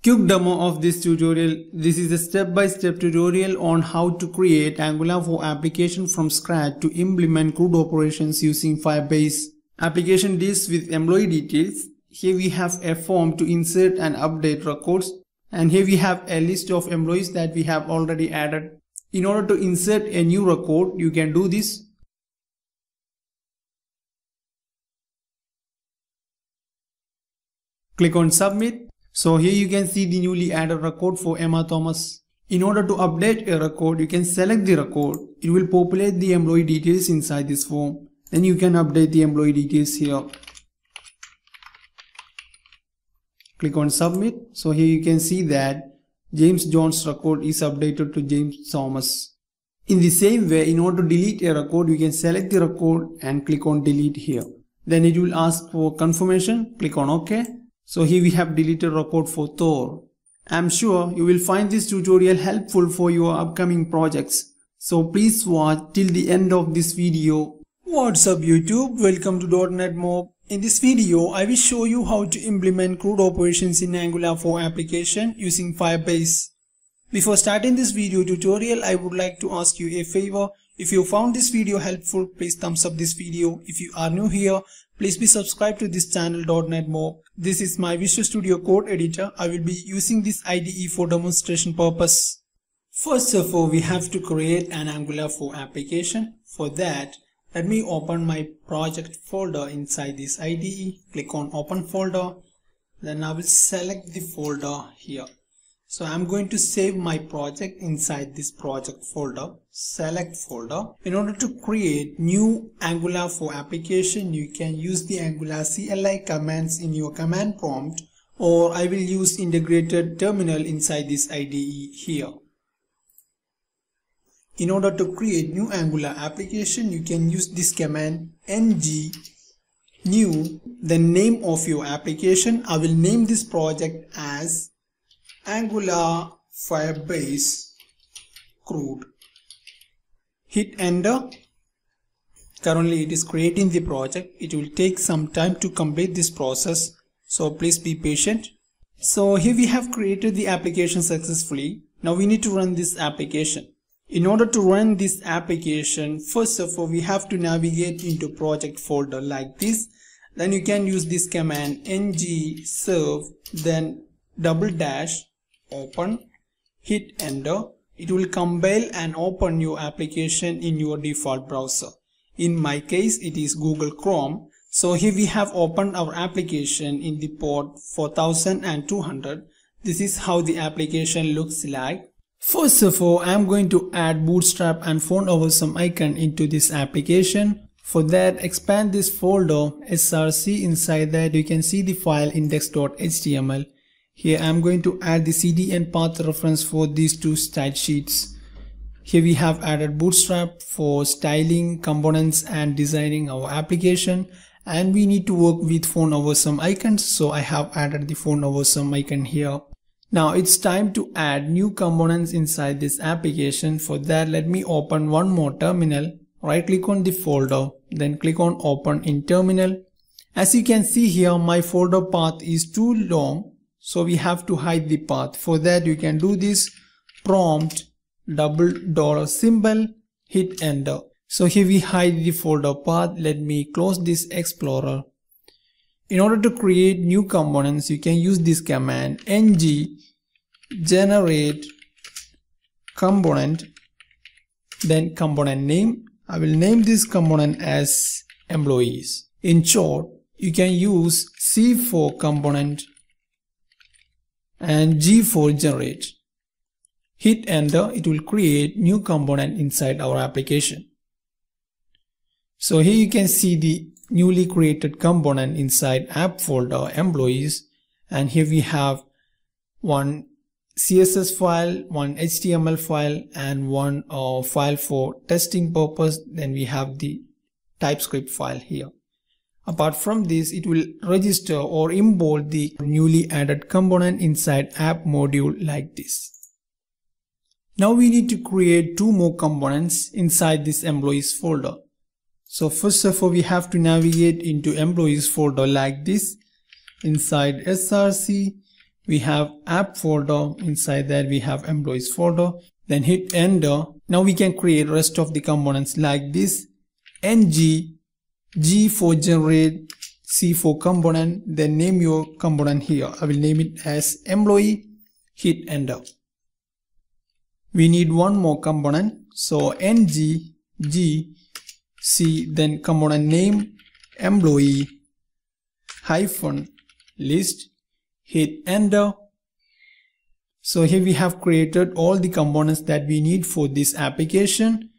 Quick demo of this tutorial. This is a step-by-step tutorial on how to create Angular 4 application from scratch to implement CRUD operations using Firebase. Application deals with employee details. Here we have a form to insert and update records, and here we have a list of employees that we have already added. In order to insert a new record, you can do this. Click on submit. So here you can see the newly added record for Emma Thomas. In order to update a record, you can select the record. It will populate the employee details inside this form. Then you can update the employee details here. Click on submit. So here you can see that James Jones record is updated to James Thomas. In the same way, in order to delete a record, you can select the record and click on delete here. Then it will ask for confirmation. Click on OK. So here we have deleted record for Thor. I'm sure you will find this tutorial helpful for your upcoming projects. So please watch till the end of this video. What's up YouTube? Welcome to .NET Mob. In this video, I will show you how to implement CRUD operations in Angular 4 application using Firebase. Before starting this video tutorial, I would like to ask you a favor. If you found this video helpful, please thumbs up this video. If you are new here, please be subscribed to this channel .NET Mob. This is my Visual Studio Code editor. I will be using this IDE for demonstration purpose. First of all, we have to create an Angular 4 application. For that, let me open my project folder inside this IDE. Click on open folder. Then I will select the folder here. So I'm going to save my project inside this project folder. Select folder. In order to create new Angular 4 application, you can use the Angular CLI commands in your command prompt, or I will use integrated terminal inside this IDE here. In order to create new Angular application, you can use this command ng new, the name of your application. I will name this project as Angular Firebase CRUD. Hit enter. Currently it is creating the project. It will take some time to complete this process, so please be patient. So here we have created the application successfully. Now we need to run this application. In order to run this application, first of all, we have to navigate into project folder like this. Then you can use this command ng serve, then -- open, hit enter. It will compile and open your application in your default browser. In my case, it is Google Chrome. So here we have opened our application in the port 4200. This is how the application looks like. First of all, I am going to add Bootstrap and Phone Over Some icon into this application. For that, expand this folder src. Inside that, you can see the file index.html. Here I am going to add the CDN path reference for these two style sheets. Here we have added Bootstrap for styling, components and designing our application, and we need to work with Phone Over Some icons, so I have added the Phone Over Some icon here. Now it's time to add new components inside this application. For that, let me open one more terminal. Right click on the folder, then click on open in terminal. As you can see here, my folder path is too long, so we have to hide the path. For that, you can do this prompt $, hit enter. So here we hide the folder path. Let me close this explorer. In order to create new components, you can use this command ng generate component, then component name. I will name this component as employees. In short, you can use C for component and G for generate. Hit enter. It will create new component inside our application. So here you can see the newly created component inside app folder employees, and here we have one CSS file, one HTML file, and one file for testing purpose. Then we have the TypeScript file here. Apart from this, it will register or import the newly added component inside app module like this. Now we need to create two more components inside this employees folder. So first of all, we have to navigate into employees folder like this. Inside src, we have app folder. Inside that we have employees folder. Then hit enter. Now we can create rest of the components like this. ng g for generate, c for component. Then name your component here. I will name it as employee. Hit enter. We need one more component. So ng g c, then component name employee hyphen list. Hit enter. So here we have created all the components that we need for this application.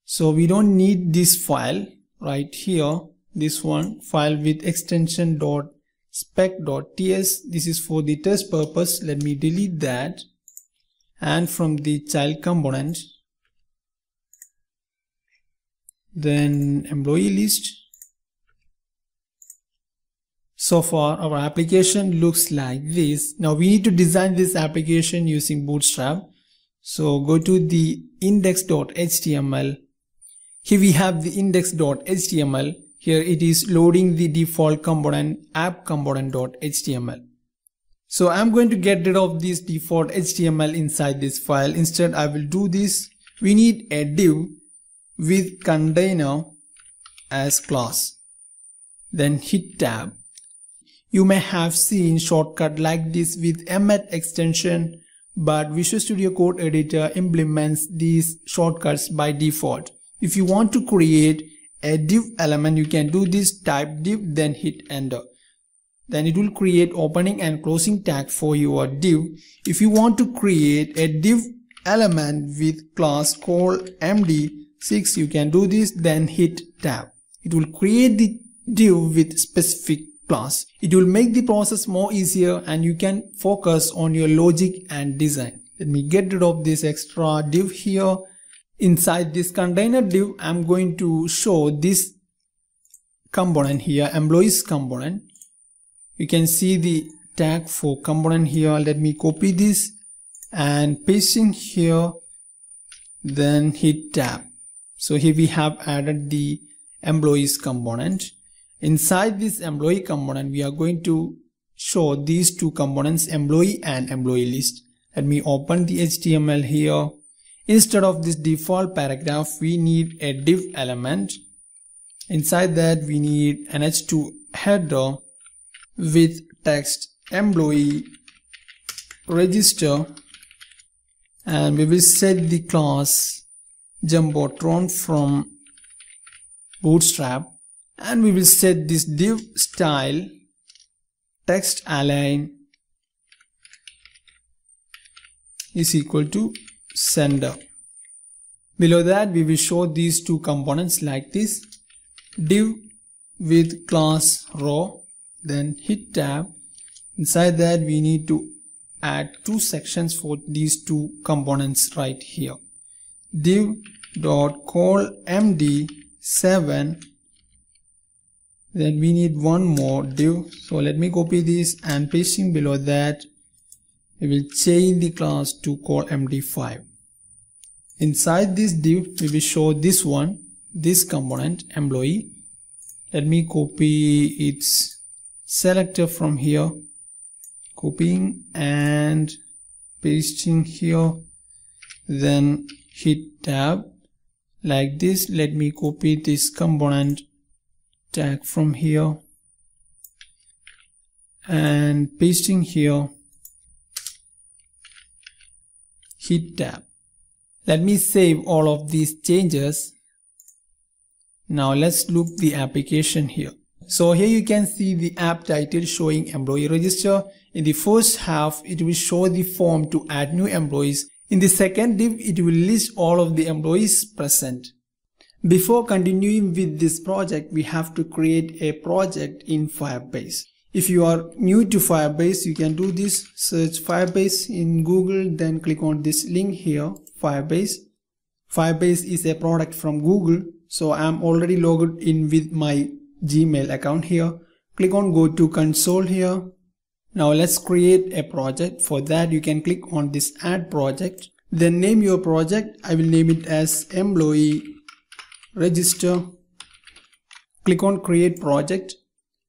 So we don't need this file right here, this one, file with extension .spec.ts. This is for the test purpose. Let me delete that. And from the child component, then employee list. So far our application looks like this. Now we need to design this application using Bootstrap. So go to the index.html. Here we have the index.html. Here it is loading the default component app component.html. So I'm going to get rid of this default HTML inside this file. Instead I will do this. We need a div with container as class. Then hit tab. You may have seen shortcut like this with Emmet extension, but Visual Studio Code Editor implements these shortcuts by default. If you want to create a div element, you can do this, type div, then hit enter. Then it will create opening and closing tag for your div. If you want to create a div element with class called MD6, you can do this, then hit tab. It will create the div with specific class. It will make the process more easier and you can focus on your logic and design. Let me get rid of this extra div here. Inside this container div, I'm going to show this component here, employees component. You can see the tag for component here. Let me copy this and paste in here, then hit tab. So here we have added the employees component. Inside this employee component, we are going to show these two components, employee and employee list. Let me open the HTML here. Instead of this default paragraph, we need a div element. Inside that, we need an h2 header with text employee register, and we will set the class Jumbotron from Bootstrap, and we will set this div style text align is equal to sender. Below that we will show these two components like this, div with class row, then hit tab. Inside that we need to add two sections for these two components right here. Div dot call md7, then we need one more div. So let me copy this and pasting below that. We will change the class to call md5. Inside this div we will show this one, this component employee. Let me copy its selector from here, copying and pasting here, then hit tab like this. Let me copy this component tag from here and pasting here, hit tab. Let me save all of these changes. Now let's look the application here. So here you can see the app title showing employee register. In the first half it will show the form to add new employees. In the second div it will list all of the employees present. Before continuing with this project, we have to create a project in Firebase. If you are new to Firebase, you can do this. Search Firebase in Google, then click on this link here, Firebase. Firebase is a product from Google. So I am already logged in with my Gmail account here. Click on go to console here. Now let's create a project. For that you can click on this add project. Then name your project. I will name it as employee register. Click on create project.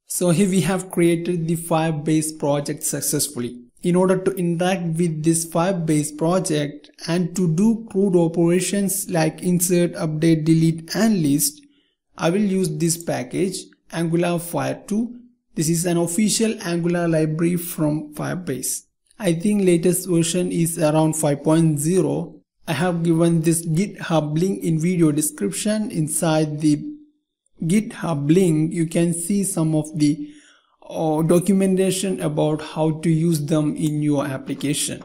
So here we have created the Firebase project successfully. in order to interact with this Firebase project and to do CRUD operations like insert, update, delete and list, I will use this package Angular Fire 2. This is an official Angular library from Firebase. I think latest version is around 5.0. I have given this GitHub link in video description. Inside the GitHub link you can see some of the documentation about how to use them in your application.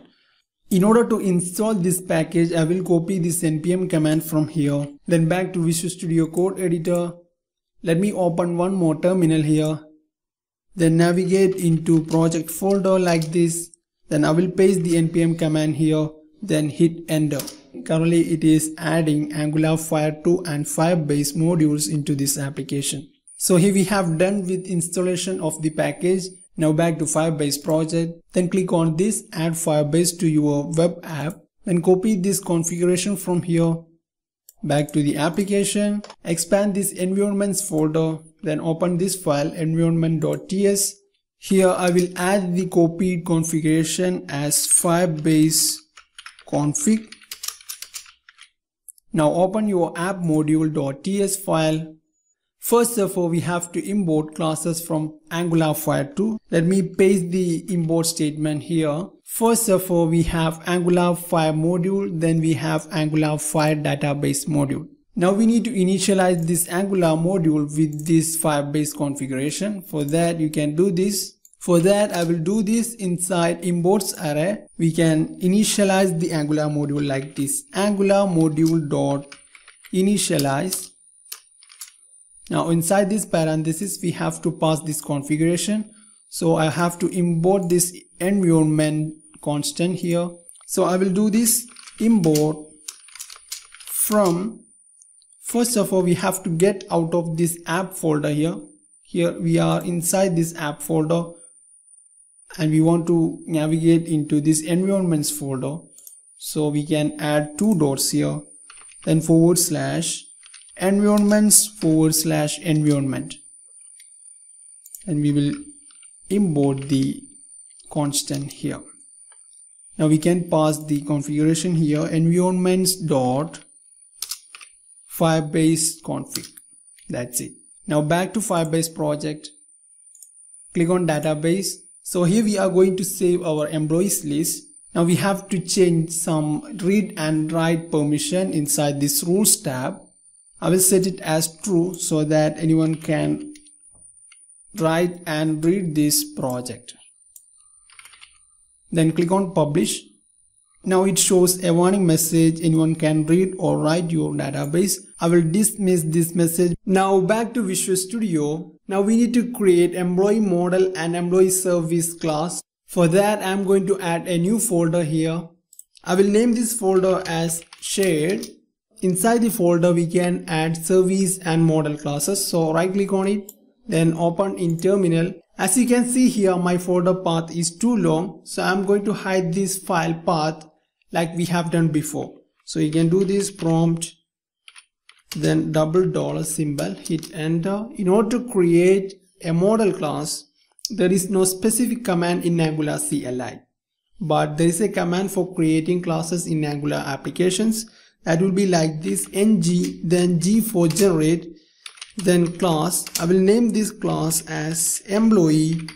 In order to install this package, I will copy this npm command from here. Then back to Visual Studio Code Editor. Let me open one more terminal here. Then navigate into project folder like this. Then I will paste the npm command here. Then hit enter. Currently it is adding Angular Fire 2 and Firebase modules into this application. So here we have done with installation of the package. Now back to Firebase project. Then click on this add Firebase to your web app. Then copy this configuration from here. Back to the application. Expand this environments folder. Then open this file environment.ts. Here I will add the copied configuration as Firebase config. Now open your app module.ts file. First of all, we have to import classes from Angular Fire 2. Let me paste the import statement here. First of all, we have Angular Fire module, then we have Angular Fire database module. Now we need to initialize this Angular module with this Firebase configuration. For that, you can do this. For that, I will do this inside imports array. We can initialize the Angular module like this. Angular module dot initialize. Now inside this parenthesis we have to pass this configuration. So I have to import this environment constant here. So I will do this import from, first of all we have to get out of this app folder here. Here we are inside this app folder and we want to navigate into this environments folder. So we can add two dots here, then / environments / environment, and we will import the constant here. Now we can pass the configuration here environments dot Firebase config. That's it. Now back to Firebase project. Click on database. So here we are going to save our employees list. Now we have to change some read and write permission inside this rules tab. I will set it as true so that anyone can write and read this project. Then click on publish. Now it shows a warning message, anyone can read or write your database. I will dismiss this message. Now back to Visual Studio. Now we need to create employee model and employee service class. For that I am going to add a new folder here. I will name this folder as shared. Inside the folder we can add service and model classes. So right click on it, then open in terminal. As you can see here, my folder path is too long, so I'm going to hide this file path like we have done before. So you can do this prompt, then $, hit enter. In order to create a model class, there is no specific command in Angular CLI, but there is a command for creating classes in Angular applications. That will be like this: ng, then g for generate, then class. I will name this class as employee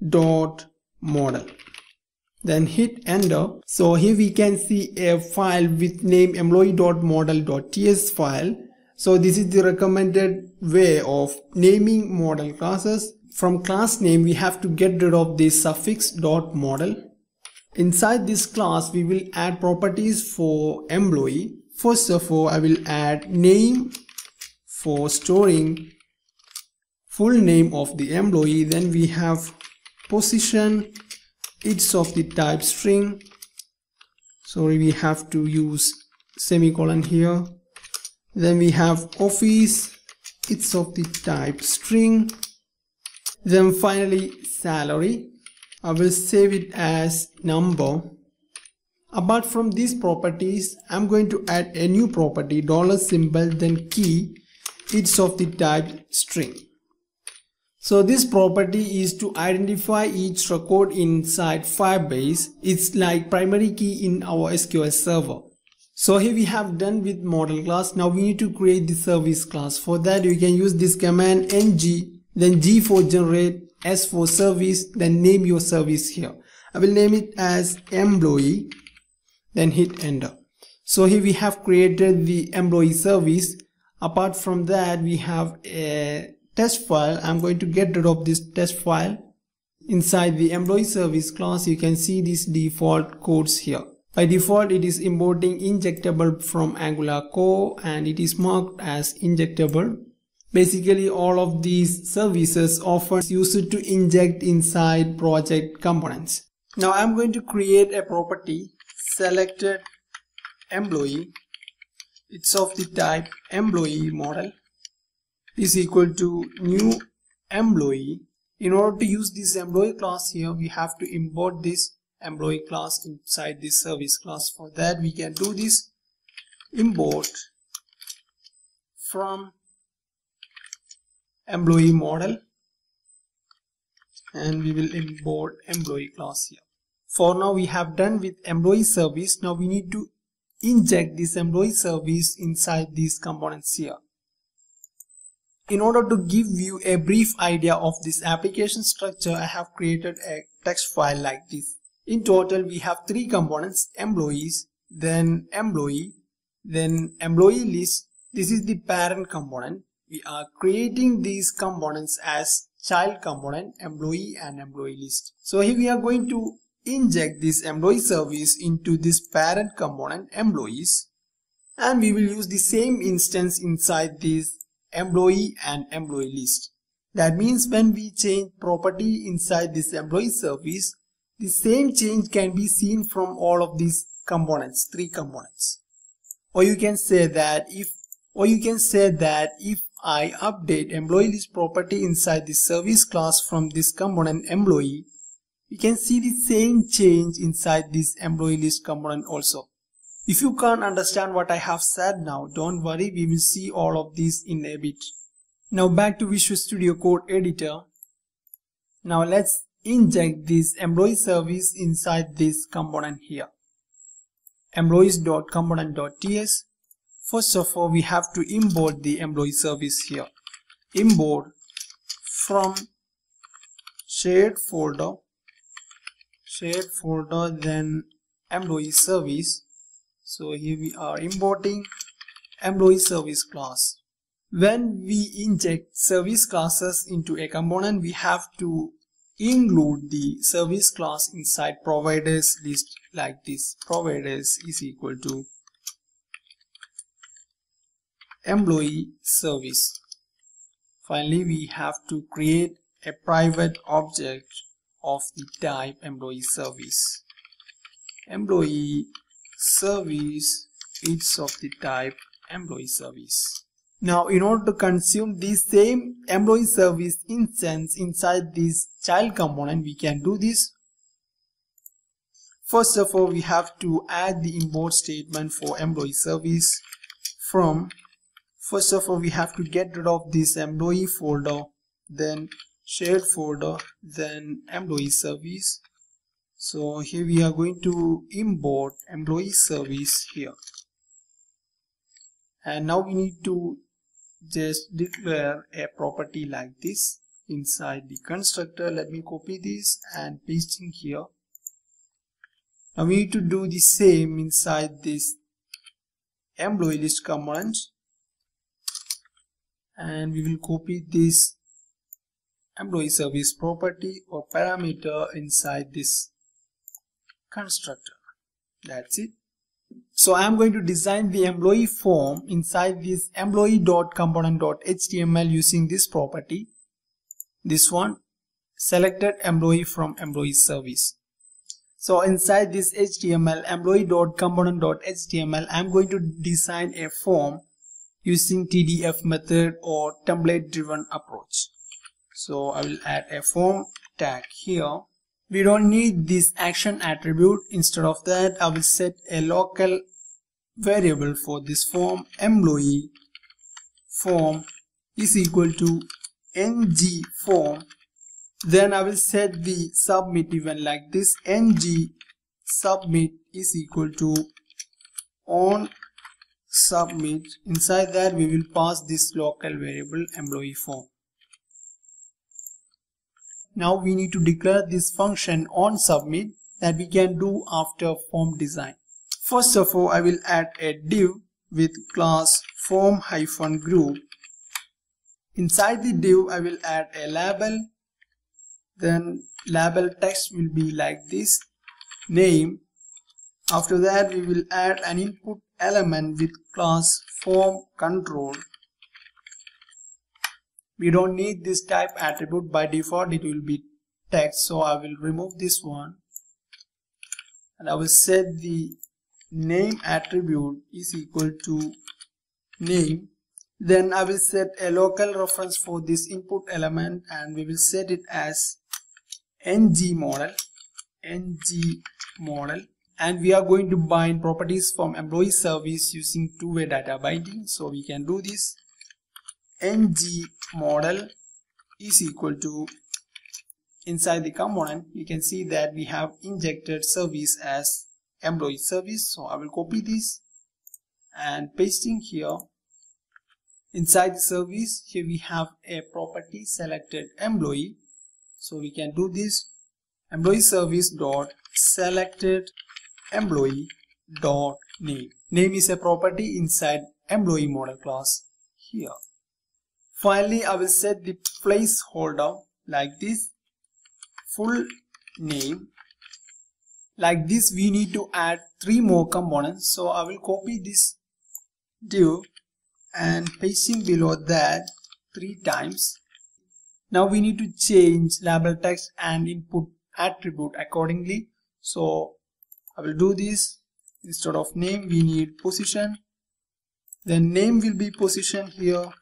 dot model, then hit enter. So here we can see a file with name employee.model.ts file. So this is the recommended way of naming model classes. From class name we have to get rid of this suffix .model. Inside this class we will add properties for employee. First of all, I will add name for storing full name of the employee. Then we have position, it's of the type string. Sorry, we have to use semicolon here. Then we have office, it's of the type string. Then finally salary. I will save it as number. Apart from these properties, I'm going to add a new property, $, then key, it's of the type string. So this property is to identify each record inside Firebase. It's like primary key in our SQL server. So here we have done with model class. Now we need to create the service class. For that you can use this command ng, then g for generate, s for service, then name your service here. I will name it as employee, then hit enter. So here we have created the employee service. Apart from that we have a test file. I'm going to get rid of this test file. Inside the employee service class you can see these default codes here. By default it is importing injectable from Angular core and it is marked as injectable. Basically all of these services often used to inject inside project components. Now I'm going to create a property selected employee. It's of the type employee model is equal to new employee. In order to use this employee class here, we have to import this employee class inside this service class. For that we can do this import from employee model and we will import employee class here. For now we have done with employee service. Now we need to inject this employee service inside these components here. In order to give you a brief idea of this application structure, I have created a text file like this. In total we have 3 components: employees, then employee, then employee list. This is the parent component. We are creating these components as child component, employee and employee list. So here we are going to inject this employee service into this parent component, employees, and we will use the same instance inside this employee and employee list. That means when we change property inside this employee service, the same change can be seen from all of these components, 3 components. Or you can say that if I update employee list property inside this service class from this component employee, we can see the same change inside this employee list component also. If you can't understand what I have said now, don't worry, we will see all of these in a bit. Now back to Visual Studio Code editor. Now let's inject this employee service inside this component here. Employees.component.ts. First of all, we have to import the employee service here. Import from shared folder, then employee service. So here we are importing employee service class. When we inject service classes into a component, we have to include the service class inside providers list like this. Providers is equal to employee service. Finally, we have to create a private object of the type employee service. Employee service is of the type employee service. Now in order to consume the same employee service instance inside this child component, we can do this. First of all, we have to add the import statement for employee service from. First of all, we have to get rid of this employee folder, then shared folder, then employee service. So here we are going to import employee service here. And now we need to just declare a property like this inside the constructor. Let me copy this and paste in here. Now we need to do the same inside this employee list component. And we will copy this employee service property or parameter inside this constructor. That's it. So I am going to design the employee form inside this employee.component.html using this property. This one, selected employee from employee service. So inside this HTML employee.component.html, I am going to design a form using TDF method or template driven approach. So I will add a form tag here. We don't need this action attribute. Instead of that, I will set a local variable for this form. Employee form is equal to ng form. Then I will set the submit event like this. Ng submit is equal to on submit. Inside that we will pass this local variable employee form. Now we need to declare this function on submit that we can do after form design. First of all, I will add a div with class form-group. Inside the div I will add a label. Then label text will be like this, name. After that we will add an input element with class form control. We don't need this type attribute. By default it will be text, so I will remove this one, and I will set the name attribute is equal to name. Then I will set a local reference for this input element, and we will set it as ng model, and we are going to bind properties from employee service using two-way data binding. So we can do this. Ng model is equal to, inside the component you can see that we have injected service as employee service. So I will copy this and pasting here. Inside the service, here we have a property selected employee. So we can do this, employee service dot selected employee dot name. Name is a property inside employee model class here. Finally, I will set the placeholder like this, full name. Like this we need to add 3 more components. So I will copy this div and pasting below that 3 times. Now we need to change label text and input attribute accordingly. So I will do this. Instead of name we need position. Then name will be position here.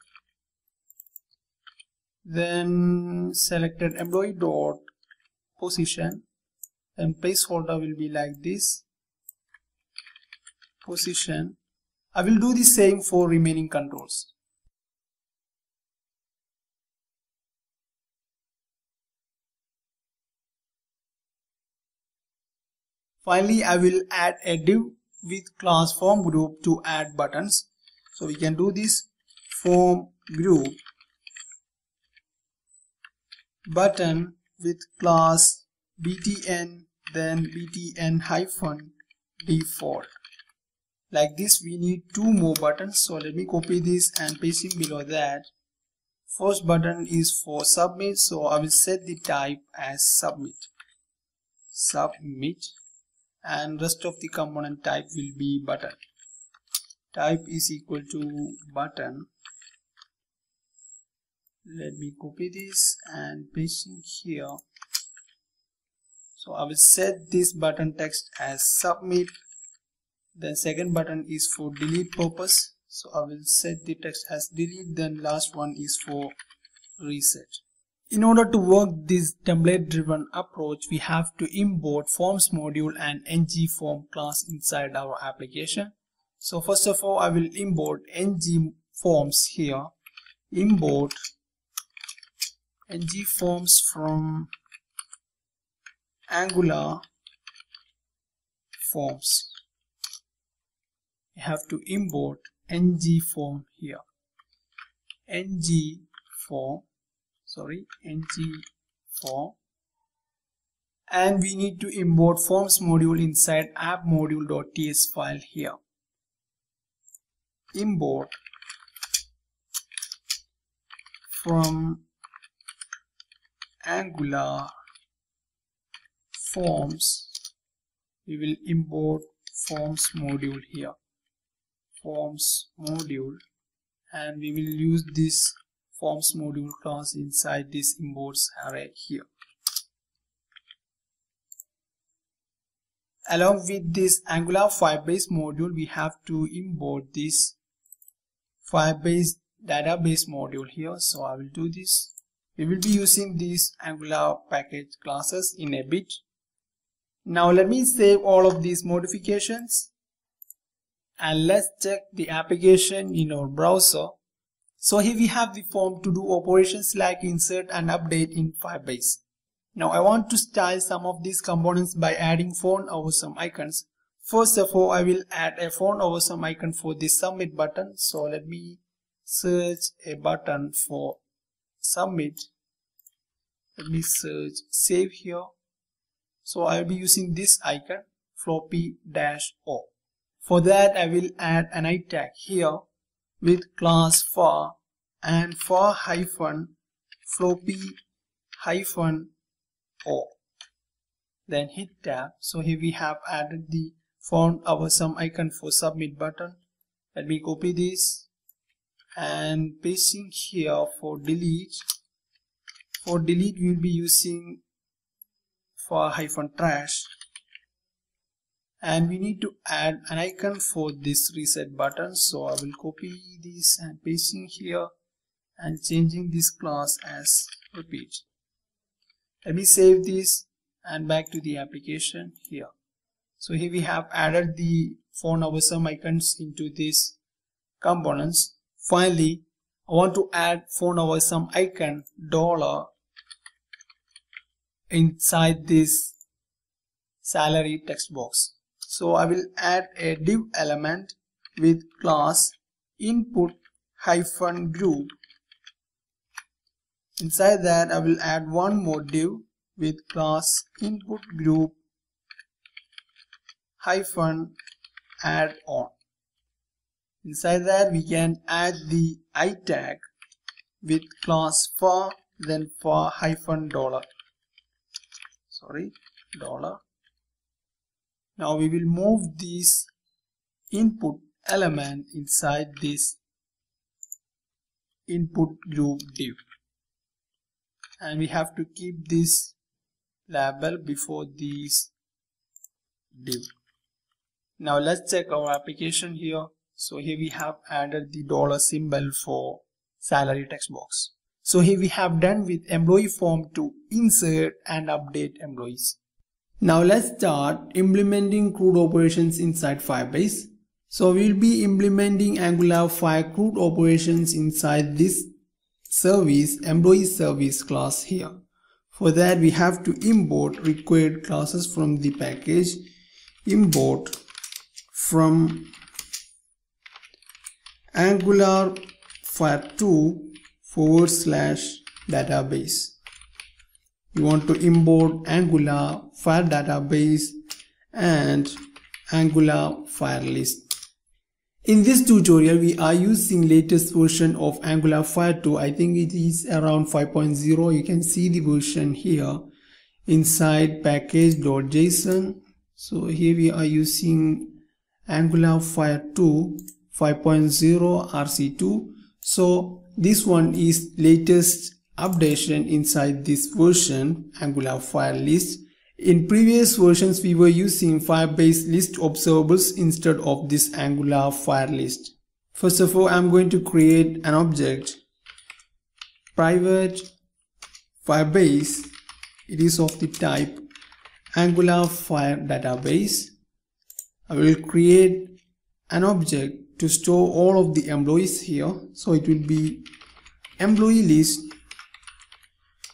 Then selected employee dot position, and placeholder will be like this, position. I will do the same for remaining controls. Finally, I will add a div with class form group to add buttons. So we can do this, form group button with class btn, then btn-default. Like this we need 2 more buttons. So let me copy this and paste it below that. First button is for submit, so I will set the type as submit, and rest of the component type will be button. Type is equal to button. Let me copy this and paste it here. So I will set this button text as submit. Then second button is for delete purpose, so I will set the text as delete. Then last one is for reset. In order to work this template driven approach, we have to import forms module and ng form class inside our application. So first of all I will import ng forms here. Import ng forms from Angular forms. We have to import ng form here. ng form, and we need to import forms module inside app module.ts file here. Import from Angular forms. We will import forms module here, forms module, and we will use this forms module class inside this imports array here. Along with this Angular Firebase module, we have to import this Firebase database module here. So I will do this. We will be using these Angular package classes in a bit. Now let me save all of these modifications and let's check the application in our browser. So here we have the form to do operations like insert and update in Firebase. Now I want to style some of these components by adding font over some icons. First of all, I will add a font over some icon for this submit button. So let me search a button for submit. Let me search save here. So I will be using this icon floppy-o. For that I will add an I tag here with class far and far-floppy-o. Then hit tab. So here we have added the font over some icon for submit button. Let me copy this and pasting here for delete. For delete we will be using far-trash, and we need to add an icon for this reset button. So I will copy this and pasting here and changing this class as repeat. Let me save this and back to the application here. So here we have added the font over some icons into these components. Finally, I want to add font over some icon $ inside this salary text box. So I will add a div element with class input-group. Inside that I will add one more div with class input-add-on. Inside that we can add the I tag with class far, then far-$. Now we will move this input element inside this input group div, and we have to keep this label before this div. Now let's check our application here. So here we have added the $ symbol for salary text box. So here we have done with employee form to insert and update employees. Now let's start implementing CRUD operations inside Firebase. So we'll be implementing Angular Fire CRUD operations inside this service, employee service class here. For that we have to import required classes from the package import from Angular Fire 2 /database. You want to import Angular Fire database and Angular Fire list. In this tutorial we are using latest version of Angular Fire 2. I think it is around 5.0. You can see the version here inside package.json. So here we are using Angular Fire 2 5.0 RC2. So this one is latest updation inside this version Angular Fire list. In previous versions we were using Firebase list observables instead of this Angular Fire list. First of all, I'm going to create an object private Firebase. It is of the type Angular Fire database. I will create an object to store all of the employees here. So it will be employee list.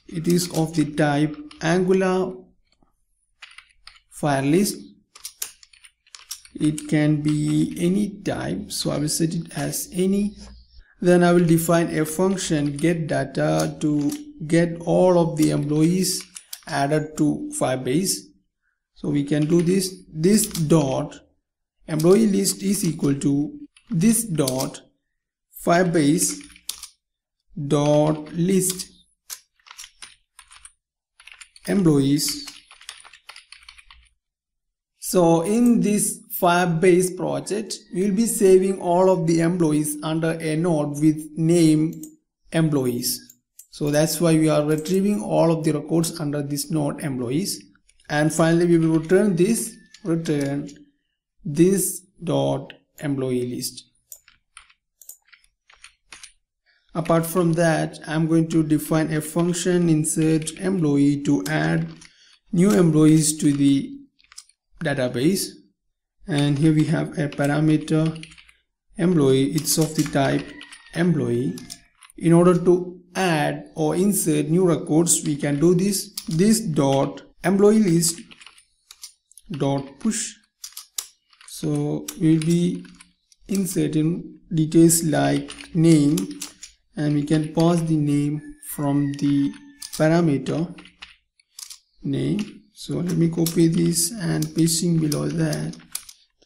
It is of the type Angular Fire list. It can be any type, so I will set it as any. Then I will define a function getData to get all of the employees added to Firebase. So we can do this dot employee list is equal to this dot Firebase dot list employees. So in this Firebase project we will be saving all of the employees under a node with name employees. So that's why we are retrieving all of the records under this node employees. And finally we will return this dot employee list. Apart from that, I'm going to define a function insert employee to add new employees to the database. And here we have a parameter employee. It's of the type employee. In order to add or insert new records, we can do this dot employee list dot push. So we'll be inserting details like name, and we can pass the name from the parameter name. So let me copy this and pasting below that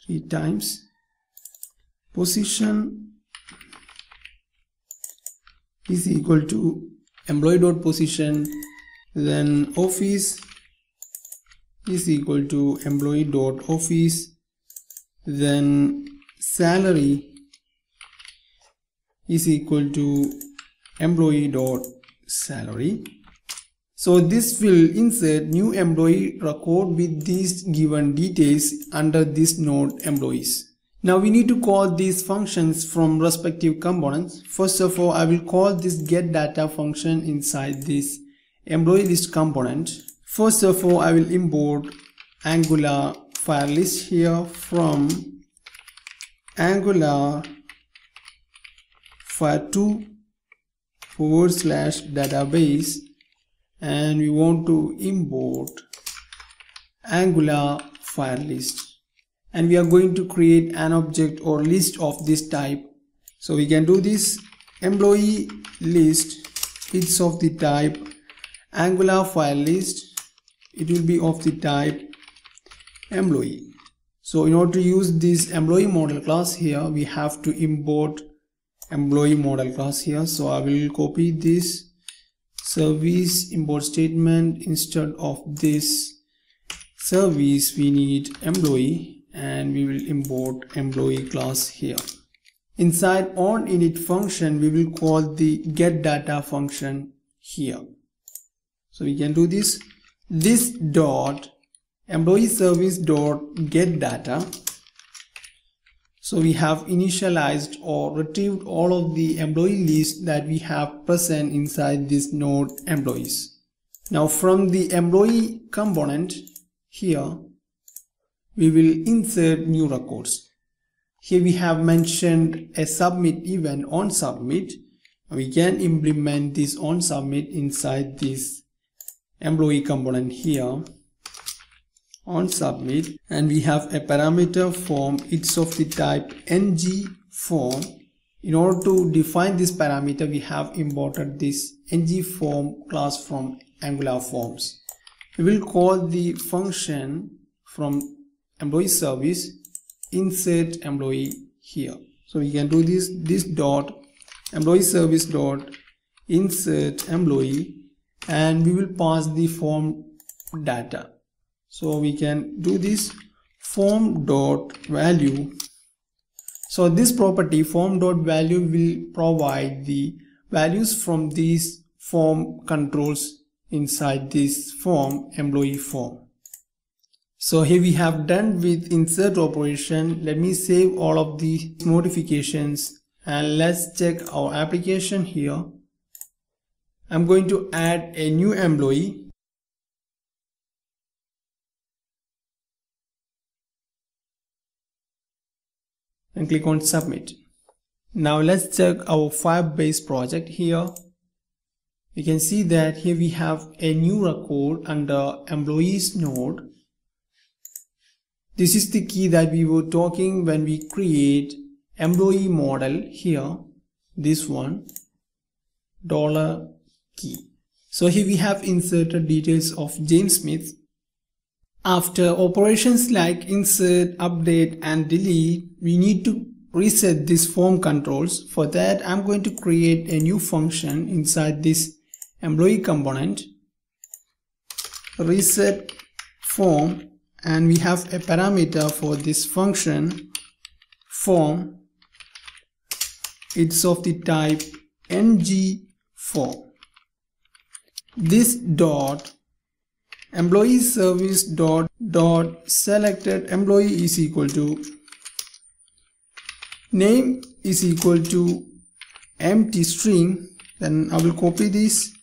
3 times. Position is equal to employee.position, then office is equal to employee.office, then salary is equal to employee.salary. So this will insert new employee record with these given details under this node employees. Now we need to call these functions from respective components. First of all, I will call this getData function inside this employee list component. First of all, I will import Angular file list here from Angular file2/database, and we want to import Angular file list, and we are going to create an object or list of this type. So we can do this employee list. It's of the type Angular file list. It will be of the type employee. So in order to use this employee model class here, we have to import employee model class here. So I will copy this service import statement. Instead of this service, we need employee, and we will import employee class here. Inside onInit function, we will call the getData function here. So we can do this dot employee service dot getData. So we have initialized or retrieved all of the employee list that we have present inside this node employees. Now from the employee component here, we will insert new records. Here we have mentioned a submit event on submit. We can implement this on submit inside this employee component here on submit, and we have a parameter form. It's of the type ng form. In order to define this parameter, we have imported this ng form class from Angular forms. We will call the function from employee service insert employee here. So we can do this dot employee service dot insert employee, and we will pass the form data. So we can do this form dot value. So this property form dot value will provide the values from these form controls inside this form employee form. So here we have done with insert operation. Let me save all of the modifications and let's check our application here. I'm going to add a new employee. And click on submit. Now let's check our Firebase project here. You can see that here we have a new record under employees node. This is the key that we were talking when we create employee model here. This one, $key. So here we have inserted details of James Smith. After operations like insert, update and delete, we need to reset these form controls. For that, I'm going to create a new function inside this employee component, reset form, and we have a parameter for this function form. It's of the type ng form. This dot employee service dot selected employee is equal to name is equal to empty string. Then I will copy this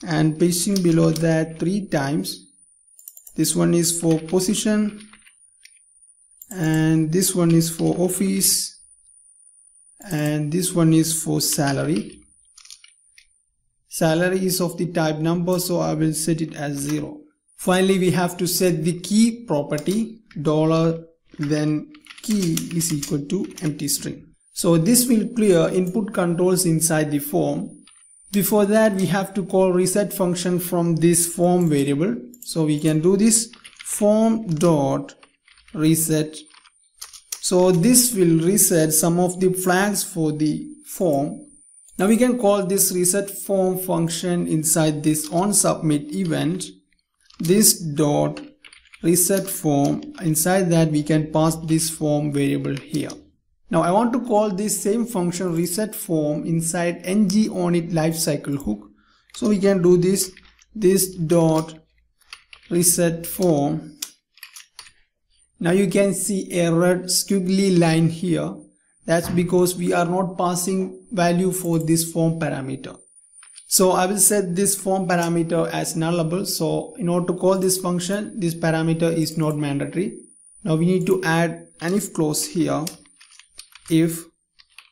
and pasting below that 3 times. This one is for position and this one is for office and this one is for salary. Salary is of the type number, so I will set it as 0. Finally, we have to set the key property $then key is equal to empty string. So this will clear input controls inside the form. Before that, we have to call reset function from this form variable. So we can do this form dot reset. So this will reset some of the flags for the form. Now we can call this reset form function inside this onSubmit event. This dot reset form, inside that we can pass this form variable here. Now I want to call this same function reset form inside ngOnIt lifecycle hook. So we can do this dot reset form. Now you can see a red squiggly line here. That's because we are not passing value for this form parameter. So I will set this form parameter as nullable. So in order to call this function, this parameter is not mandatory. Now we need to add an if clause here. If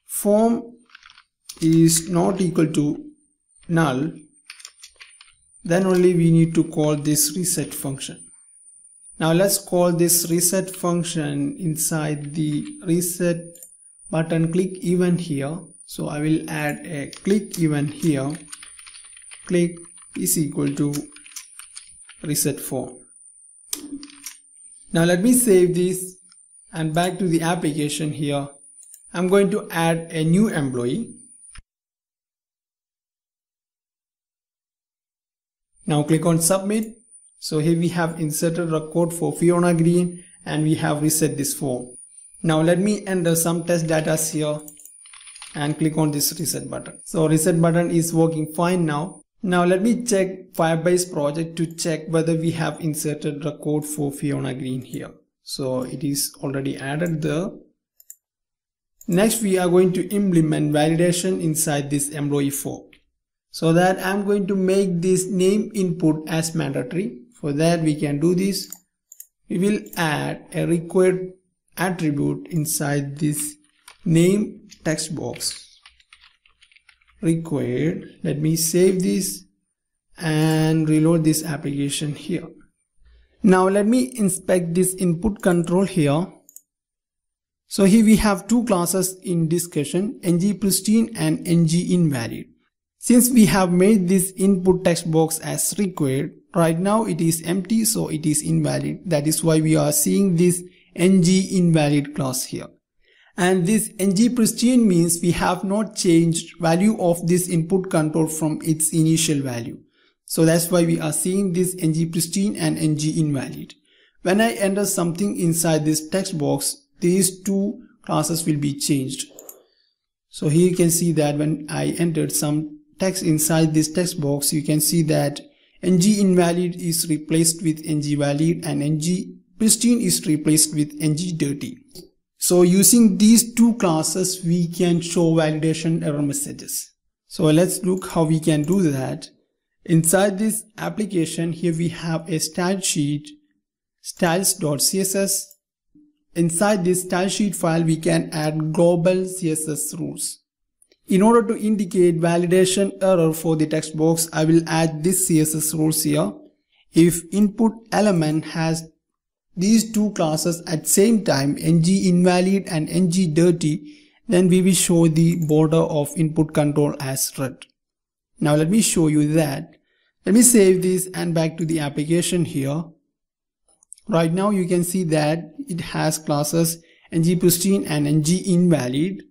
form is not equal to null, then only we need to call this reset function. Now let's call this reset function inside the reset button click event here. So I will add a click event here. Click is equal to reset form. Now let me save this and back to the application here. I'm going to add a new employee. Now click on submit. So here we have inserted a code for Fiona Green and we have reset this form. Now let me enter some test data here and click on this reset button. So reset button is working fine now. Now let me check Firebase project to check whether we have inserted the code for Fiona Green here. So it is already added there. Next we are going to implement validation inside this employee form. So that I'm going to make this name input as mandatory. For that we can do this. We will add a required attribute inside this name text box. Required. Let me save this and reload this application here. Now let me inspect this input control here. So here we have two classes in discussion, ngPristine and ngInvalid. Since we have made this input text box as required, right now it is empty, so it is invalid. That is why we are seeing this ngInvalid class here. And this ngPristine means we have not changed value of this input control from its initial value. So that's why we are seeing this ngPristine and ngInvalid. When I enter something inside this text box, these two classes will be changed. So here you can see that when I entered some text inside this text box, you can see that ngInvalid is replaced with ngValid and ngPristine is replaced with ngDirty. So using these two classes, we can show validation error messages. So let's look how we can do that. Inside this application, here we have a style sheet, styles.css. Inside this style sheet file, we can add global CSS rules. In order to indicate validation error for the text box, I will add this CSS rules here. If input element has these two classes at same time, ngInvalid and ngDirty, then we will show the border of input control as red. Now let me show you that. Let me save this and back to the application here. Right now you can see that it has classes ngPristine and ngInvalid.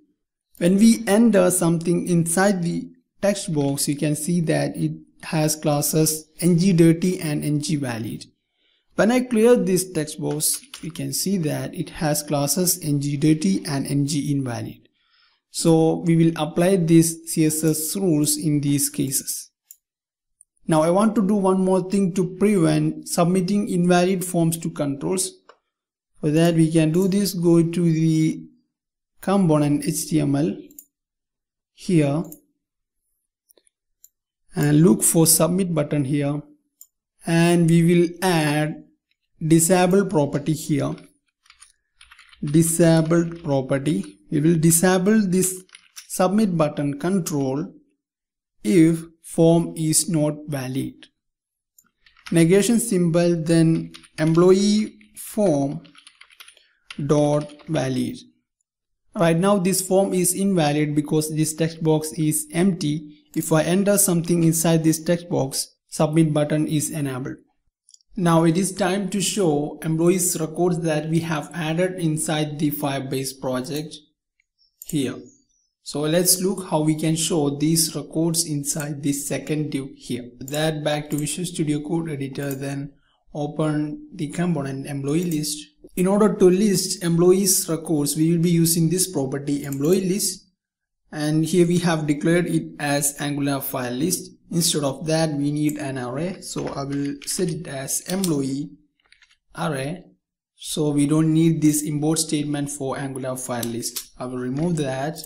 When we enter something inside the text box, you can see that it has classes ngDirty and ngValid. When I clear this text box, you can see that it has classes ngDirty and ngInvalid. So we will apply these CSS rules in these cases. Now I want to do one more thing to prevent submitting invalid forms to controls. For that we can do this, go to the component HTML here and look for submit button here, and we will add disable property here. Disabled property. We will disable this submit button control if form is not valid. Negation symbol, then employee form dot valid. Right now this form is invalid because this text box is empty. If I enter something inside this text box, submit button is enabled. Now it is time to show employees records that we have added inside the Firebase project here. So let's look how we can show these records inside this second div here. That, back to Visual Studio Code Editor, then open the component employee list. In order to list employees records, we will be using this property employee list, and here we have declared it as Angular file list. Instead of that, we need an array, so I will set it as employee array. So we don't need this import statement for Angular file list. I will remove that.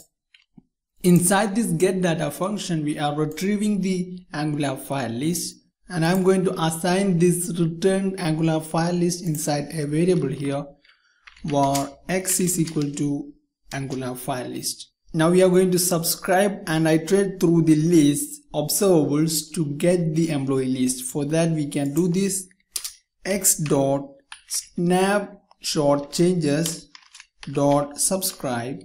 Inside this getData function, we are retrieving the Angular file list, and I'm going to assign this returned Angular file list inside a variable here var x is equal to Angular file list. Now we are going to subscribe and iterate through the list observables to get the employee list. For that, we can do this x dot snapshot changes dot subscribe.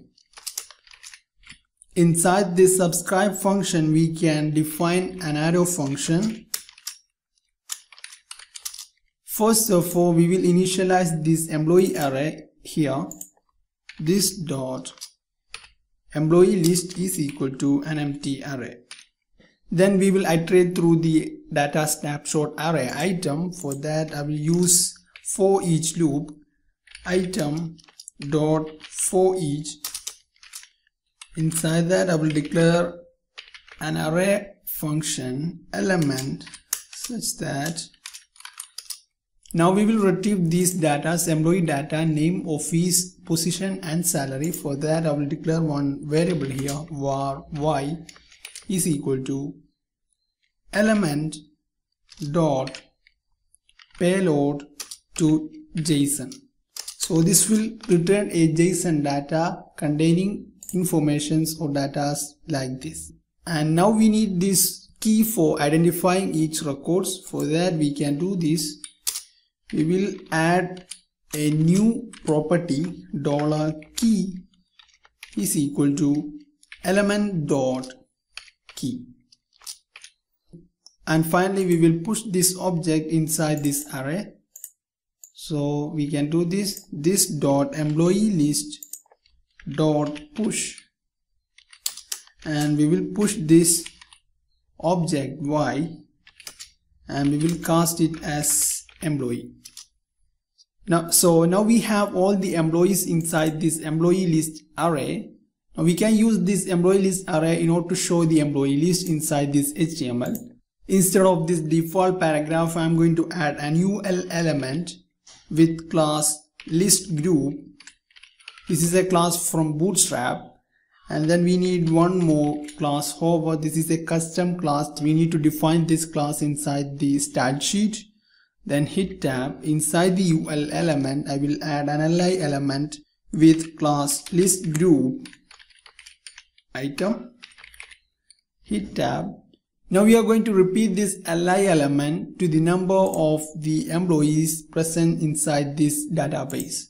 Inside this subscribe function, we can define an arrow function. First of all, we will initialize this employee array here. This dot employee list is equal to an empty array. Then we will iterate through the data snapshot array item. For that, I will use for each loop item dot for each. Inside that, I will declare an array function element such that now we will retrieve these data, employee data, name, office, position and salary. For that, I will declare one variable here var y is equal to element dot payload to JSON. So this will return a JSON data containing informations or data like this. And now we need this key for identifying each records. For that, we can do this. We will add a new property $key is equal to element dot key. And finally, we will push this object inside this array. So we can do this dot employee list dot push, and we will push this object y and we will cast it as employee. Now we have all the employees inside this employee list array. Now we can use this employee list array in order to show the employee list inside this HTML. Instead of this default paragraph, I am going to add a new element with class list group. This is a class from Bootstrap, and then we need one more class. However, this is a custom class. We need to define this class inside the style sheet. Then hit tab. Inside the UL element, I will add an li element with class list group item. Hit tab. Now we are going to repeat this li element to the number of the employees present inside this database.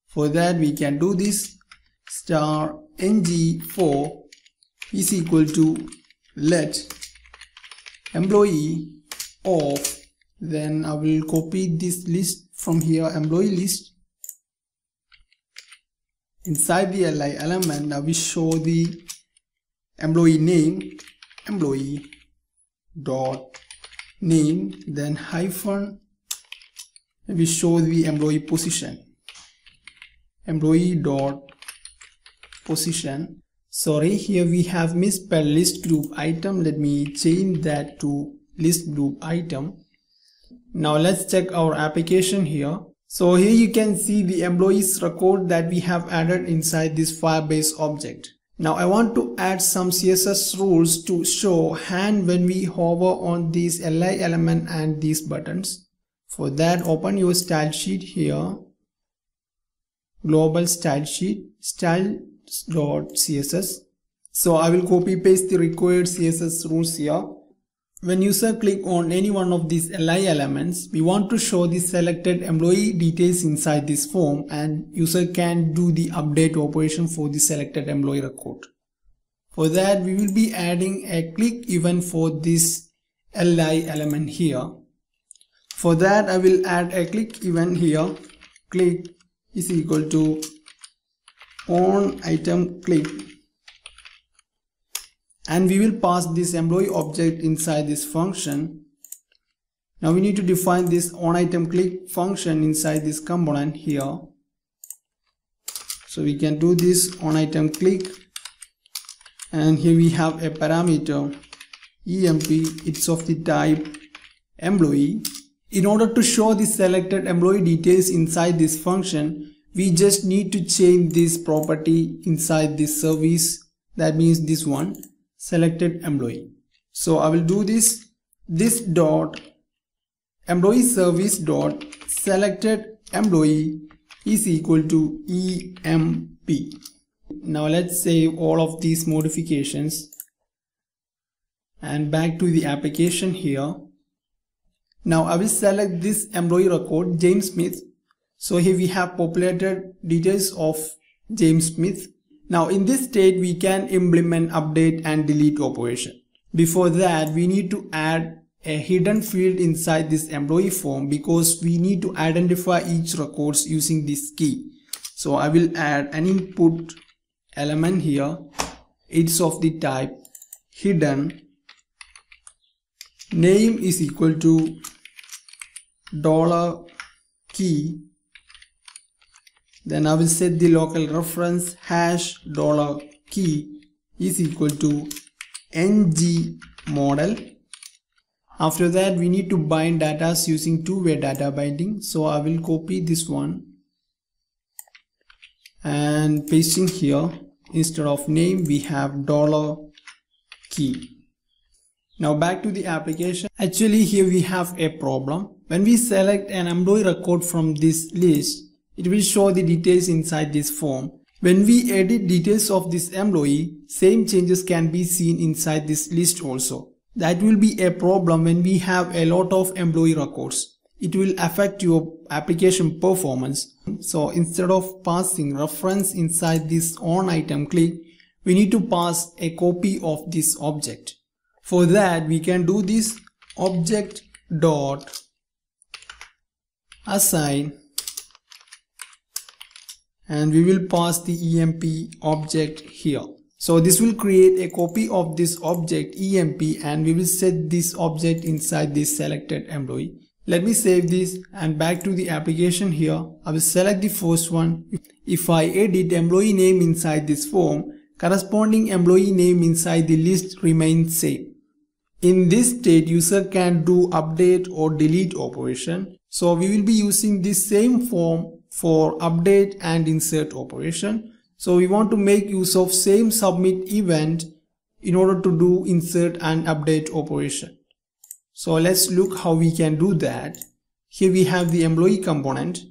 For that, we can do this star ng4 is equal to let employee of, then I will copy this list from here, employee list. Inside the li element, now we show the employee name, employee dot name, then hyphen, we show the employee position, employee dot position. Sorry, here we have misspelled list group item. Let me change that to list group item. Now let's check our application here. So here you can see the employees record that we have added inside this Firebase object. Now I want to add some CSS rules to show hand when we hover on this li element and these buttons. For that, open your style sheet here, global style sheet, style.css. So I will copy paste the required CSS rules here. when user click on any one of these li elements, we want to show the selected employee details inside this form, and user can do the update operation for the selected employee record. For that, we will be adding a click event for this li element here. For that, I will add a click event here. Click is equal to on item click, and we will pass this employee object inside this function. Now we need to define this on item click function inside this component here. So we can do this on item click, and here we have a parameter emp, it's of the type employee. In order to show the selected employee details inside this function, we just need to change this property inside this service, that means this one, selected employee. So I will do this dot employee service dot selected employee is equal to emp. Now let's save all of these modifications and back to the application here. Now I will select this employee record James Smith. So here we have populated details of James Smith. Now in this state we can implement update and delete operation. Before that, we need to add a hidden field inside this employee form because we need to identify each records using this key. So I will add an input element here. It's of the type hidden. Name is equal to $key. Then I will set the local reference hash $key is equal to ng model. After that, we need to bind data using two-way data binding. So I will copy this one and pasting here. Instead of name, we have $key. Now back to the application. Actually here we have a problem. When we select an employee record from this list, it will show the details inside this form. When we edit details of this employee, same changes can be seen inside this list also. That will be a problem when we have a lot of employee records. It will affect your application performance. So instead of passing reference inside this on item click, we need to pass a copy of this object. For that, we can do this object dot assign, and we will pass the emp object here. So this will create a copy of this object emp, and we will set this object inside this selected employee. Let me save this and back to the application here. I will select the first one. If I edit employee name inside this form, corresponding employee name inside the list remains same. In this state, user can do update or delete operation. So we will be using this same form for update and insert operation. So we want to make use of same submit event in order to do insert and update operation. So let's look how we can do that. Here we have the employee component.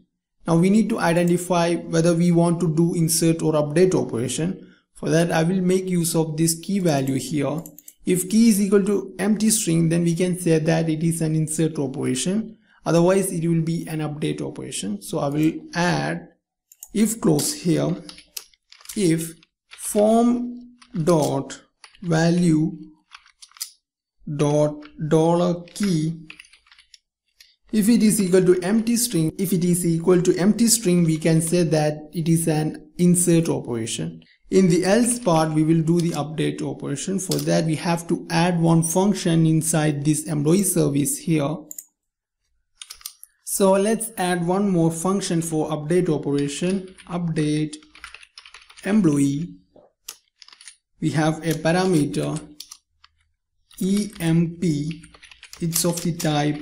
Now we need to identify whether we want to do insert or update operation. For that, I will make use of this key value here. If key is equal to empty string, then we can say that it is an insert operation. Otherwise, it will be an update operation. So I will add if clause here. If form dot value dot $key, if it is equal to empty string, we can say that it is an insert operation. In the else part, we will do the update operation. For that, we have to add one function inside this employee service here. So let's add one more function for update operation. Update employee. We have a parameter emp. It's of the type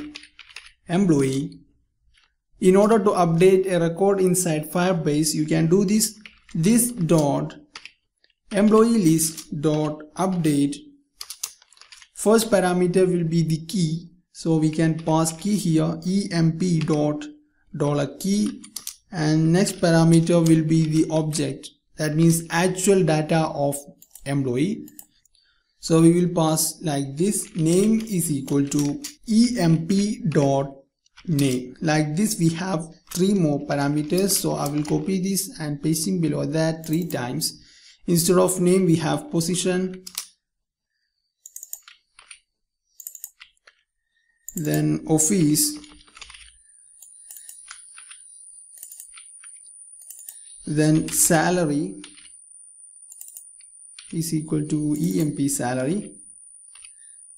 employee. In order to update a record inside Firebase, you can do this dot employee list dot update. First parameter will be the key, so we can pass key here emp dot $key, and next parameter will be the object, that means actual data of employee. So we will pass like this, name is equal to emp.name. Like this we have 3 more parameters, so I will copy this and pasting below that 3 times. Instead of name we have position, then office, then salary is equal to emp salary.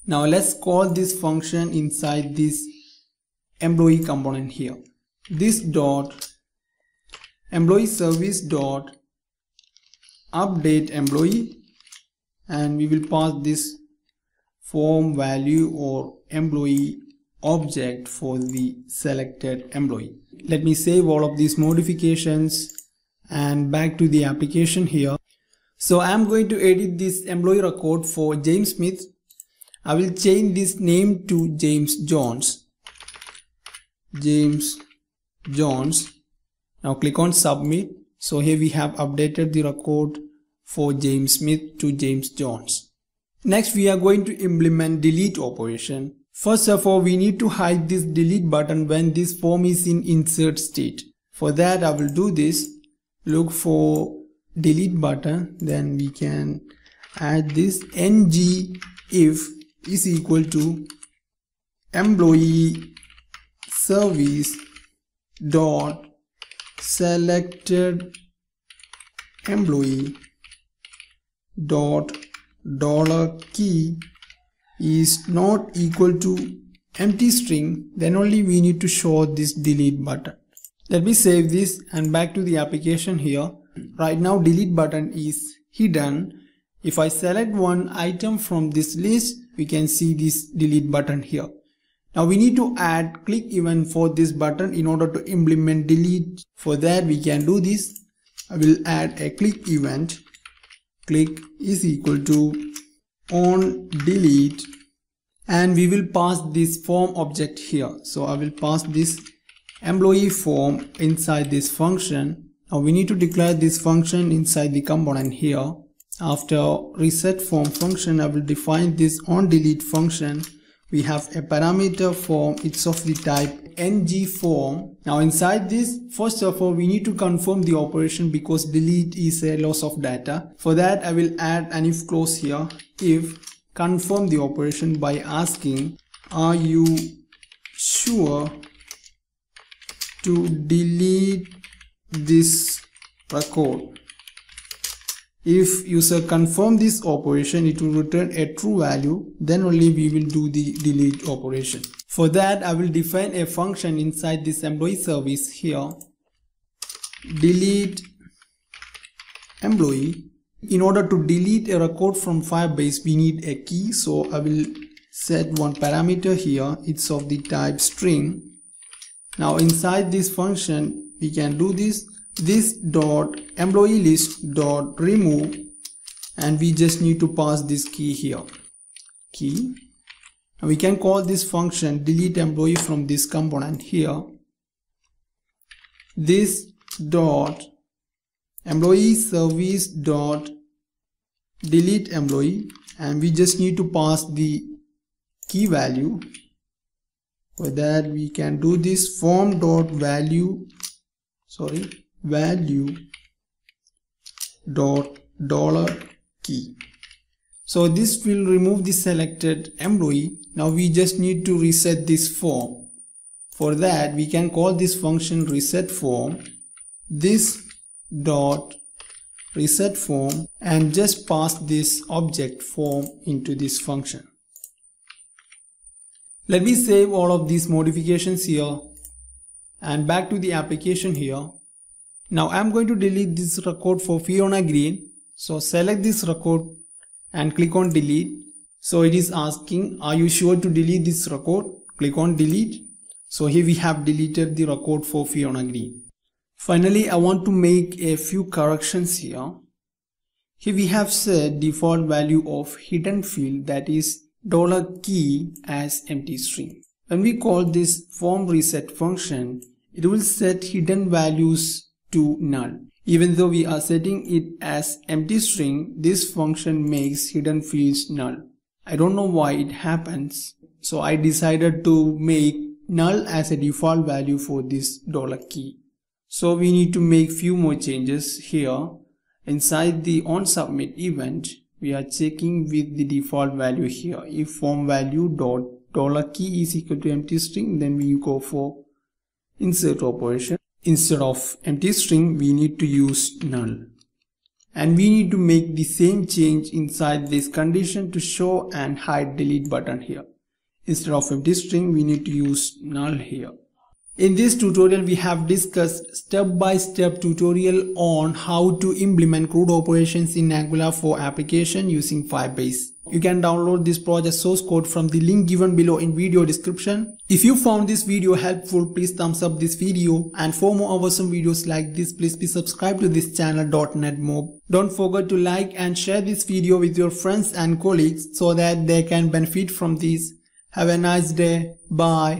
Now let's call this function inside this employee component here. This dot employee service dot update employee, and we will pass this form value or employee object for the selected employee. Let me save all of these modifications and back to the application here. So I am going to edit this employee record for James Smith. I will change this name to James Jones. James Jones. Now click on submit. So here we have updated the record for James Smith to James Jones. Next we are going to implement delete operation. First of all, we need to hide this delete button when this form is in insert state. For that I will do this. Look for delete button, then we can add this ng if is equal to employee service dot selected employee dot $key is not equal to empty string, then only we need to show this delete button. Let me save this and back to the application here. Right now delete button is hidden. If I select one item from this list, we can see this delete button here. Now we need to add click event for this button in order to implement delete. For that we can do this. I will add a click event. Click is equal to on delete, and we will pass this form object here. So I will pass this employee form inside this function. Now we need to declare this function inside the component here. After reset form function, I will define this on delete function. We have a parameter form, it's of the type ng form. Now inside this, first of all we need to confirm the operation because delete is a loss of data. For that I will add an if clause here. If confirm the operation by asking, are you sure to delete this record? If user confirm this operation, it will return a true value, then only we will do the delete operation. For that I will define a function inside this employee service here, delete employee. In order to delete a record from Firebase we need a key, so I will set one parameter here, it's of the type string. Now inside this function we can do this dot employee list dot remove, and we just need to pass this key here, key. Now we can call this function delete employee from this component here. This dot employee service dot delete employee, and we just need to pass the key value. For that we can do this form dot value dot $key. So this will remove the selected employee. Now we just need to reset this form. For that we can call this function reset form, this dot reset form, and just pass this object form into this function. Let me save all of these modifications here and back to the application here. Now I am going to delete this record for Fiona Green. So select this record and click on delete. So it is asking, are you sure to delete this record? Click on delete. So here we have deleted the record for Fiona Green. Finally, I want to make a few corrections here. Here we have set default value of hidden field, that is $key, as empty string. When we call this form reset function, it will set hidden values to null. Even though we are setting it as empty string, this function makes hidden fields null. I don't know why it happens, so I decided to make null as a default value for this $key. So we need to make few more changes here. Inside the onSubmit event, we are checking with the default value here. If form value dot $key is equal to empty string, then we go for insert operation. Instead of empty string, we need to use null. And we need to make the same change inside this condition to show and hide delete button here. Instead of empty string, we need to use null here. In this tutorial, we have discussed step-by-step tutorial on how to implement CRUD operations in Angular 4 application using Firebase. You can download this project source code from the link given below in video description. If you found this video helpful, please thumbs up this video, and for more awesome videos like this, please be subscribed to this channel .NET-Mob. Don't forget to like and share this video with your friends and colleagues so that they can benefit from this. Have a nice day. Bye.